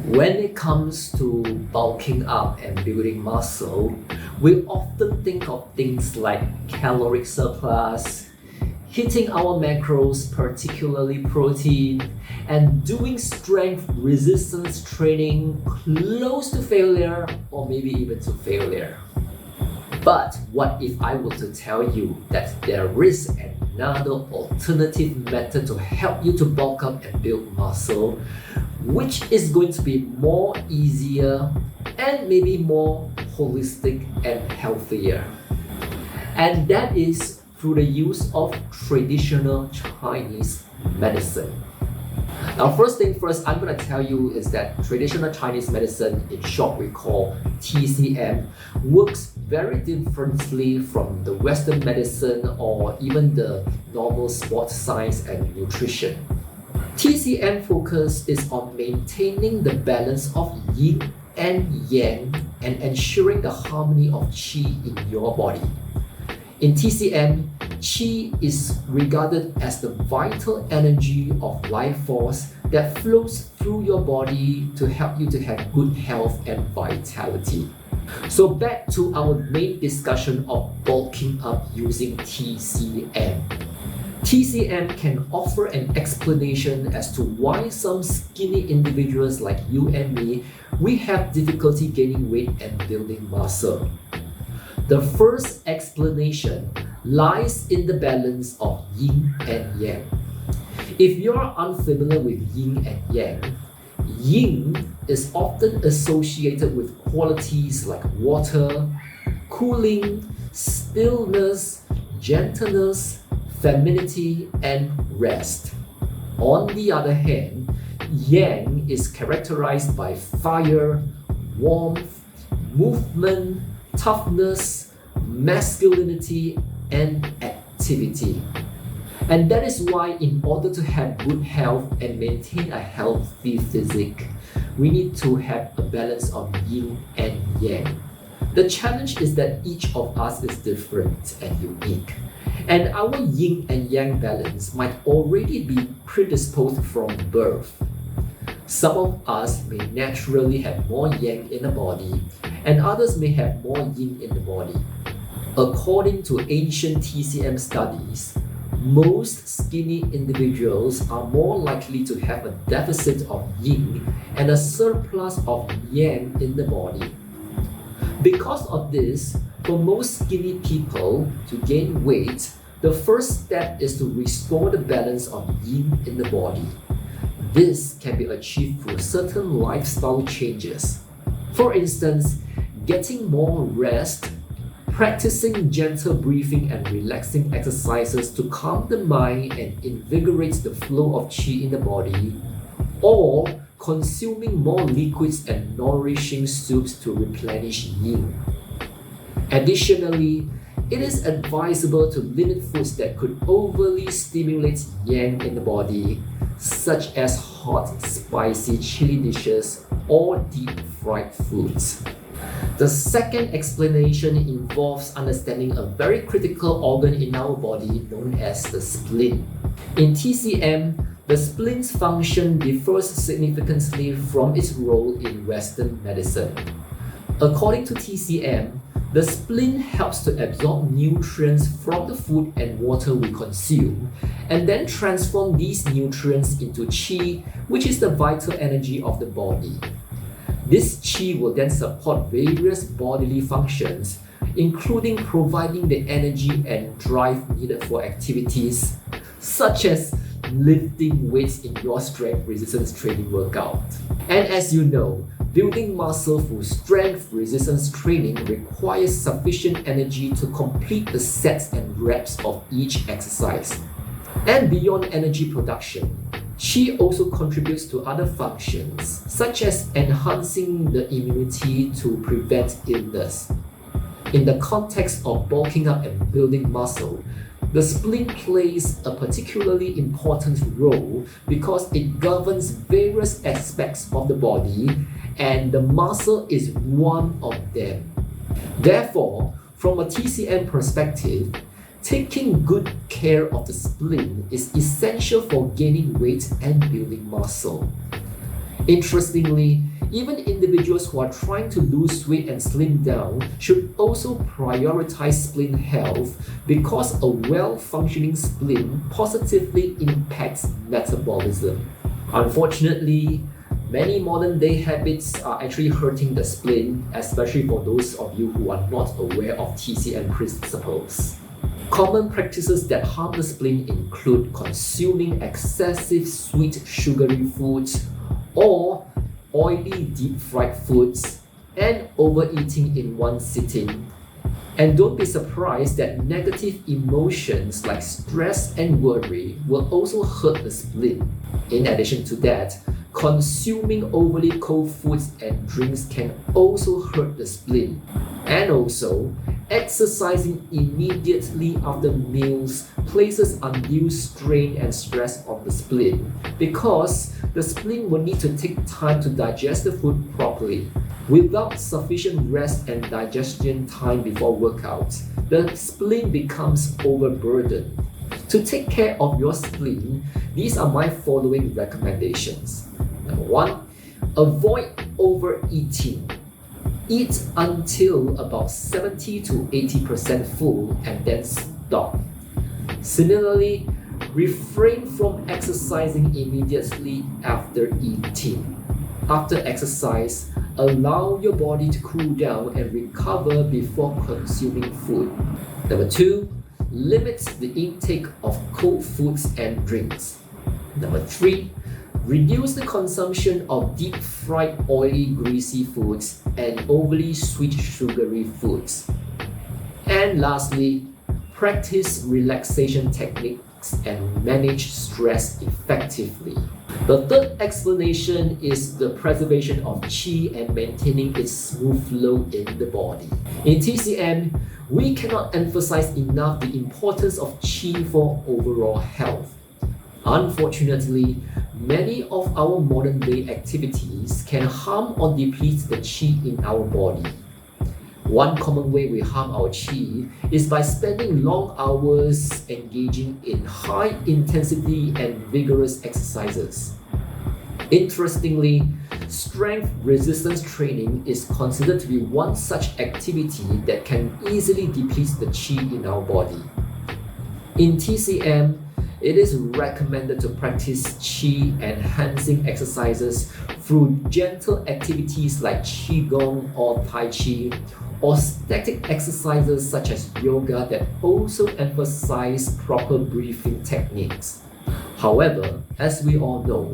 When it comes to bulking up and building muscle, we often think of things like caloric surplus, hitting our macros, particularly protein, and doing strength resistance training close to failure or maybe even to failure. But what if I were to tell you that there is another alternative method to help you to bulk up and build muscle, which is going to be more easier and maybe more holistic and healthier? And that is through the use of traditional Chinese medicine. Now, first thing first, I'm going to tell you is that traditional Chinese medicine, in short we call TCM, works very differently from the Western medicine or even the normal sports science and nutrition. TCM focus is on maintaining the balance of Yin and Yang and ensuring the harmony of Qi in your body. In TCM, Qi is regarded as the vital energy of life force that flows through your body to help you to have good health and vitality. So back to our main discussion of bulking up using TCM. TCM can offer an explanation as to why some skinny individuals like you and me, we have difficulty gaining weight and building muscle. The first explanation lies in the balance of Yin and Yang. If you're unfamiliar with Yin and Yang, Yin is often associated with qualities like water, cooling, stillness, gentleness, femininity, and rest. On the other hand, Yang is characterized by fire, warmth, movement, toughness, masculinity, and activity. And that is why in order to have good health and maintain a healthy physique, we need to have a balance of Yin and Yang. The challenge is that each of us is different and unique. And our Yin and Yang balance might already be predisposed from birth. Some of us may naturally have more Yang in the body, and others may have more Yin in the body. According to ancient TCM studies, most skinny individuals are more likely to have a deficit of Yin and a surplus of Yang in the body. Because of this, for most skinny people to gain weight, the first step is to restore the balance of Yin in the body. This can be achieved through certain lifestyle changes. For instance, getting more rest, practicing gentle breathing and relaxing exercises to calm the mind and invigorate the flow of Qi in the body, or consuming more liquids and nourishing soups to replenish Yin. Additionally, it is advisable to limit foods that could overly stimulate Yang in the body, such as hot, spicy chili dishes or deep fried foods. The second explanation involves understanding a very critical organ in our body known as the spleen. In TCM, the spleen's function differs significantly from its role in Western medicine. According to TCM, the spleen helps to absorb nutrients from the food and water we consume, and then transform these nutrients into Qi, which is the vital energy of the body. This Qi will then support various bodily functions, including providing the energy and drive needed for activities such as lifting weights in your strength resistance training workout. And as you know, building muscle through strength resistance training requires sufficient energy to complete the sets and reps of each exercise. And beyond energy production, Qi also contributes to other functions, such as enhancing the immunity to prevent illness. In the context of bulking up and building muscle, the spleen plays a particularly important role because it governs various aspects of the body, and the muscle is one of them. Therefore, from a TCM perspective, taking good care of the spleen is essential for gaining weight and building muscle. Interestingly, Even individuals who are trying to lose weight and slim down should also prioritize spleen health because a well-functioning spleen positively impacts metabolism. Unfortunately, many modern-day habits are actually hurting the spleen, especially for those of you who are not aware of TCM principles. Common practices that harm the spleen include consuming excessive sweet sugary foods or oily deep-fried foods and overeating in one sitting. And don't be surprised that negative emotions like stress and worry will also hurt the spleen. In addition to that, consuming overly cold foods and drinks can also hurt the spleen. And also, exercising immediately after meals places undue strain and stress on the spleen because the spleen will need to take time to digest the food properly. Without sufficient rest and digestion time before workouts, the spleen becomes overburdened. To take care of your spleen, these are my following recommendations. Number 1, avoid overeating. Eat until about 70 to 80% full and then stop. Similarly, refrain from exercising immediately after eating. After exercise, allow your body to cool down and recover before consuming food. Number 2, limit the intake of cold foods and drinks. Number 3, reduce the consumption of deep-fried oily greasy foods and overly sweet sugary foods. And lastly, practice relaxation techniques and manage stress effectively. The third explanation is the preservation of qi and maintaining its smooth flow in the body. In TCM, we cannot emphasize enough the importance of qi for overall health. Unfortunately, many of our modern-day activities can harm or deplete the qi in our body. One common way we harm our qi is by spending long hours engaging in high-intensity and vigorous exercises. Interestingly, strength resistance training is considered to be one such activity that can easily deplete the qi in our body. In TCM, it is recommended to practice qi enhancing exercises through gentle activities like qigong or tai chi, or static exercises such as yoga that also emphasize proper breathing techniques. However, as we all know,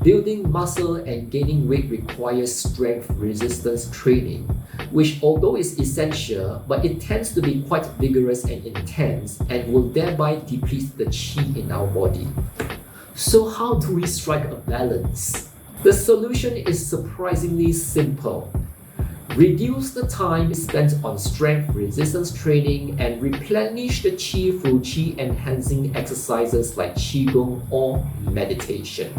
building muscle and gaining weight requires strength resistance training, which although is essential, but it tends to be quite vigorous and intense and will thereby deplete the qi in our body. So how do we strike a balance? The solution is surprisingly simple. Reduce the time spent on strength resistance training and replenish the qi through qi enhancing exercises like qigong or meditation.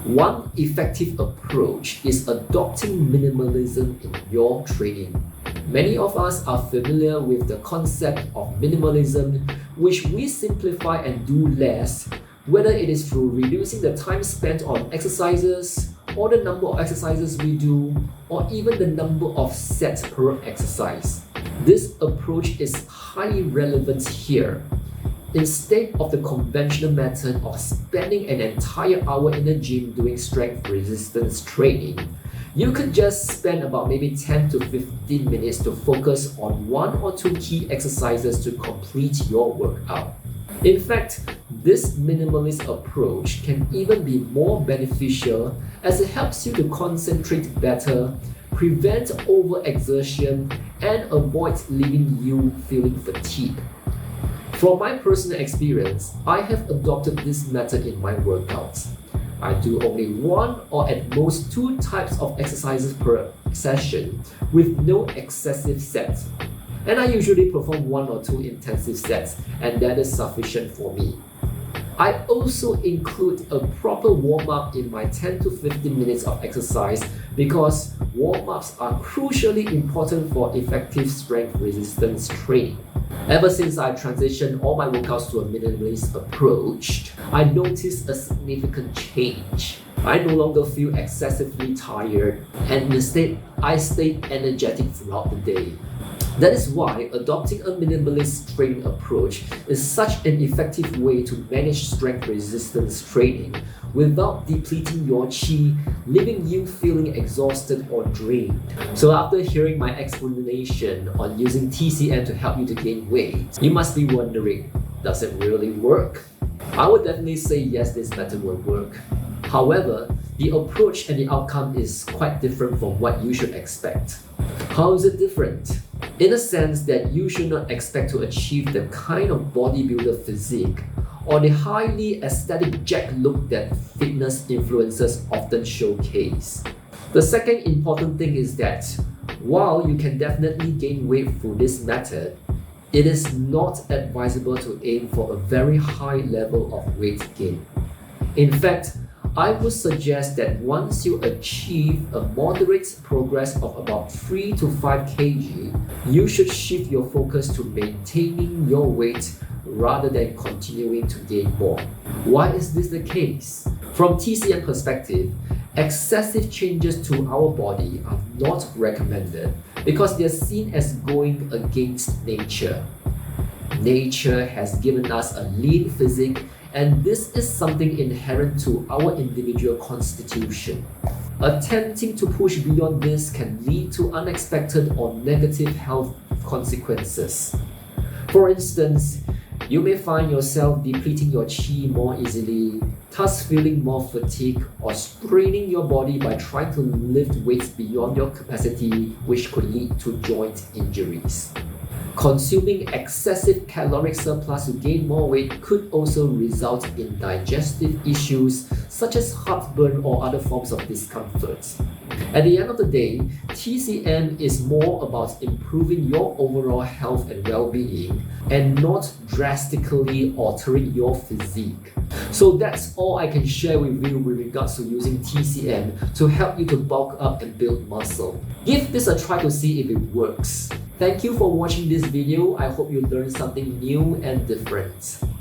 One effective approach is adopting minimalism in your training. Many of us are familiar with the concept of minimalism, which we simplify and do less, whether it is through reducing the time spent on exercises, or the number of exercises we do, or even the number of sets per exercise. This approach is highly relevant here. Instead of the conventional method of spending an entire hour in the gym doing strength resistance training, you could just spend about maybe 10 to 15 minutes to focus on 1 or 2 key exercises to complete your workout. In fact, this minimalist approach can even be more beneficial as it helps you to concentrate better, prevent overexertion, and avoid leaving you feeling fatigued. From my personal experience, I have adopted this method in my workouts. I do only 1 or at most 2 types of exercises per session with no excessive sets. And I usually perform 1 or 2 intensive sets, and that is sufficient for me. I also include a proper warm-up in my 10 to 15 minutes of exercise because warm-ups are crucially important for effective strength resistance training. Ever since I transitioned all my workouts to a minimalist approach, I noticed a significant change. I no longer feel excessively tired, and instead, I stay energetic throughout the day. That is why adopting a minimalist training approach is such an effective way to manage strength resistance training without depleting your chi, leaving you feeling exhausted or drained. So after hearing my explanation on using TCM to help you to gain weight, you must be wondering, does it really work? I would definitely say yes, this method will work. However, the approach and the outcome is quite different from what you should expect. How is it different? In a sense that you should not expect to achieve the kind of bodybuilder physique or the highly aesthetic jacked look that fitness influencers often showcase. The second important thing is that while you can definitely gain weight through this method, it is not advisable to aim for a very high level of weight gain. In fact, I would suggest that once you achieve a moderate progress of about 3 to 5 kg, you should shift your focus to maintaining your weight rather than continuing to gain more. Why is this the case? From TCM perspective, excessive changes to our body are not recommended because they are seen as going against nature. Nature has given us a lean physique, and this is something inherent to our individual constitution. Attempting to push beyond this can lead to unexpected or negative health consequences. For instance, you may find yourself depleting your chi more easily, thus feeling more fatigue or straining your body by trying to lift weights beyond your capacity, which could lead to joint injuries. Consuming excessive caloric surplus to gain more weight could also result in digestive issues such as heartburn or other forms of discomfort. At the end of the day, TCM is more about improving your overall health and well-being and not drastically altering your physique. So that's all I can share with you with regards to using TCM to help you to bulk up and build muscle. Give this a try to see if it works. Thank you for watching this video. I hope you learned something new and different.